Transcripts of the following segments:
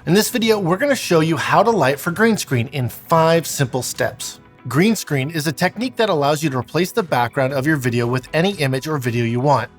In this video, we're going to show you how to light for green screen in 5 simple steps. Green screen is a technique that allows you to replace the background of your video with any image or video you want.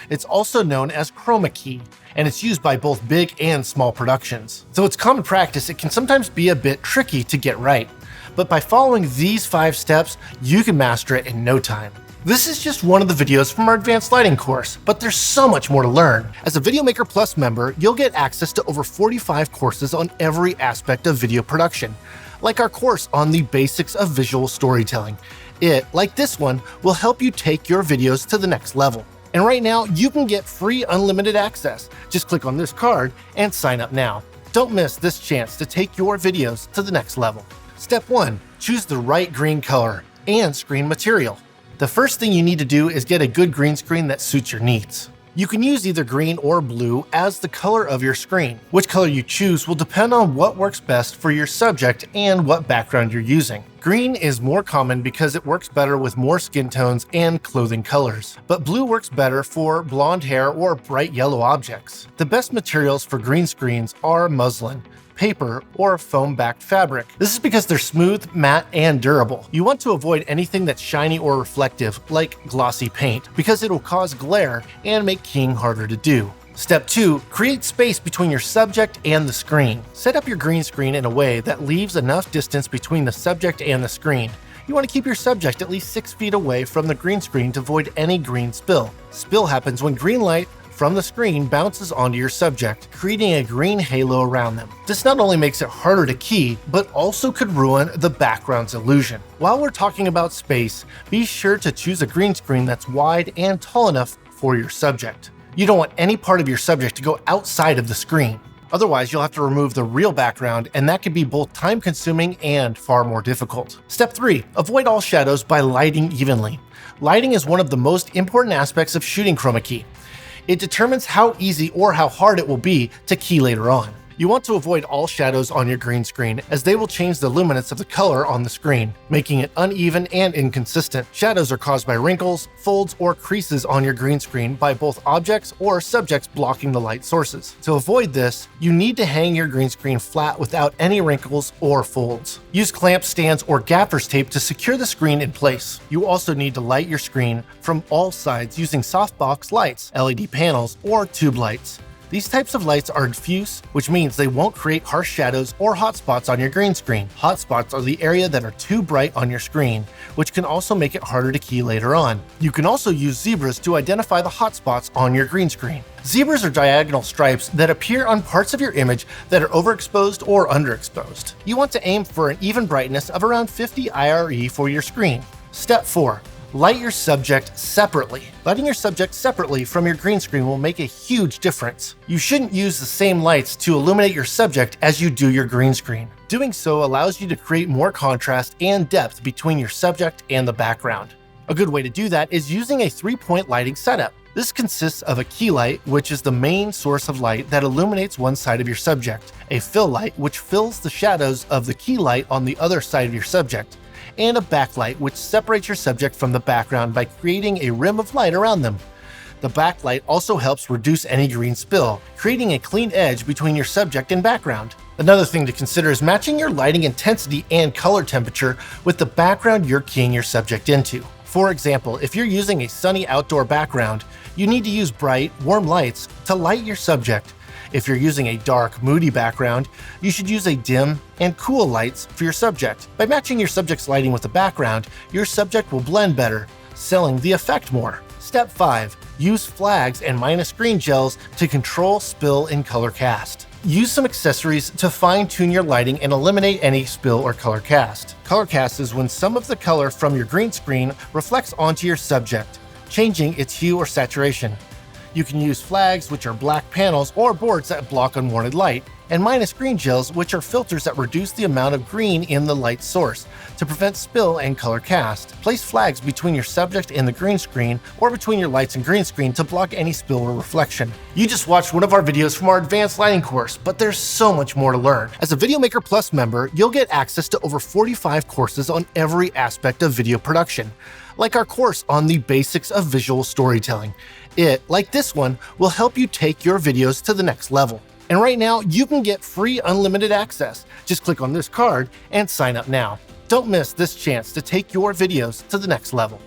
It's also known as chroma key, and it's used by both big and small productions. Though it's common practice, it can sometimes be a bit tricky to get right. But by following these 5 steps, you can master it in no time. This is just one of the videos from our advanced lighting course, but there's so much more to learn. As a VideoMaker Plus member, you'll get access to over 45 courses on every aspect of video production, like our course on the basics of visual storytelling. It, like this one, will help you take your videos to the next level. And right now, you can get free unlimited access. Just click on this card and sign up now. Don't miss this chance to take your videos to the next level. Step 1. Choose the right green color and screen material. The first thing you need to do is get a good green screen that suits your needs. You can use either green or blue as the color of your screen. Which color you choose will depend on what works best for your subject and what background you're using. Green is more common because it works better with more skin tones and clothing colors, but blue works better for blonde hair or bright yellow objects. The best materials for green screens are muslin, paper, or foam-backed fabric. This is because they're smooth, matte, and durable. You want to avoid anything that's shiny or reflective, like glossy paint, because it'll cause glare and make keying harder to do. Step 2. Create space between your subject and the screen. Set up your green screen in a way that leaves enough distance between the subject and the screen. You want to keep your subject at least 6 feet away from the green screen to avoid any green spill. Spill happens when green light from the screen bounces onto your subject, creating a green halo around them. This not only makes it harder to key, but also could ruin the background's illusion. While we're talking about space, be sure to choose a green screen that's wide and tall enough for your subject. You don't want any part of your subject to go outside of the screen. Otherwise, you'll have to remove the real background, and that can be both time-consuming and far more difficult. Step 3. Avoid all shadows by lighting evenly. Lighting is one of the most important aspects of shooting chroma key. It determines how easy or how hard it will be to key later on. You want to avoid all shadows on your green screen, as they will change the luminance of the color on the screen, making it uneven and inconsistent. Shadows are caused by wrinkles, folds, or creases on your green screen by both objects or subjects blocking the light sources. To avoid this, you need to hang your green screen flat without any wrinkles or folds. Use clamp stands or gaffer's tape to secure the screen in place. You also need to light your screen from all sides using softbox lights, LED panels, or tube lights. These types of lights are diffuse, which means they won't create harsh shadows or hotspots on your green screen. Hotspots are the area that are too bright on your screen, which can also make it harder to key later on. You can also use zebras to identify the hotspots on your green screen. Zebras are diagonal stripes that appear on parts of your image that are overexposed or underexposed. You want to aim for an even brightness of around 50 IRE for your screen. Step 4. Light your subject separately. Lighting your subject separately from your green screen will make a huge difference. You shouldn't use the same lights to illuminate your subject as you do your green screen. Doing so allows you to create more contrast and depth between your subject and the background. A good way to do that is using a 3-point lighting setup. This consists of a key light, which is the main source of light that illuminates one side of your subject, a fill light, which fills the shadows of the key light on the other side of your subject, and a backlight, which separates your subject from the background by creating a rim of light around them. The backlight also helps reduce any green spill, creating a clean edge between your subject and background. Another thing to consider is matching your lighting intensity and color temperature with the background you're keying your subject into. For example, if you're using a sunny outdoor background, you need to use bright, warm lights to light your subject. If you're using a dark, moody background, you should use a dim and cool lights for your subject. By matching your subject's lighting with the background, your subject will blend better, selling the effect more. Step 5. Use flags and minus screen gels to control spill in color cast. Use some accessories to fine-tune your lighting and eliminate any spill or color cast. Color cast is when some of the color from your green screen reflects onto your subject, changing its hue or saturation. You can use flags, which are black panels or boards that block unwanted light, and minus green gels, which are filters that reduce the amount of green in the light source to prevent spill and color cast. Place flags between your subject and the green screen, or between your lights and green screen to block any spill or reflection. You just watched one of our videos from our advanced lighting course, but there's so much more to learn. As a VideoMaker Plus member, you'll get access to over 45 courses on every aspect of video production, like our course on the basics of visual storytelling. It, like this one, will help you take your videos to the next level. And right now, you can get free unlimited access. Just click on this card and sign up now. Don't miss this chance to take your videos to the next level.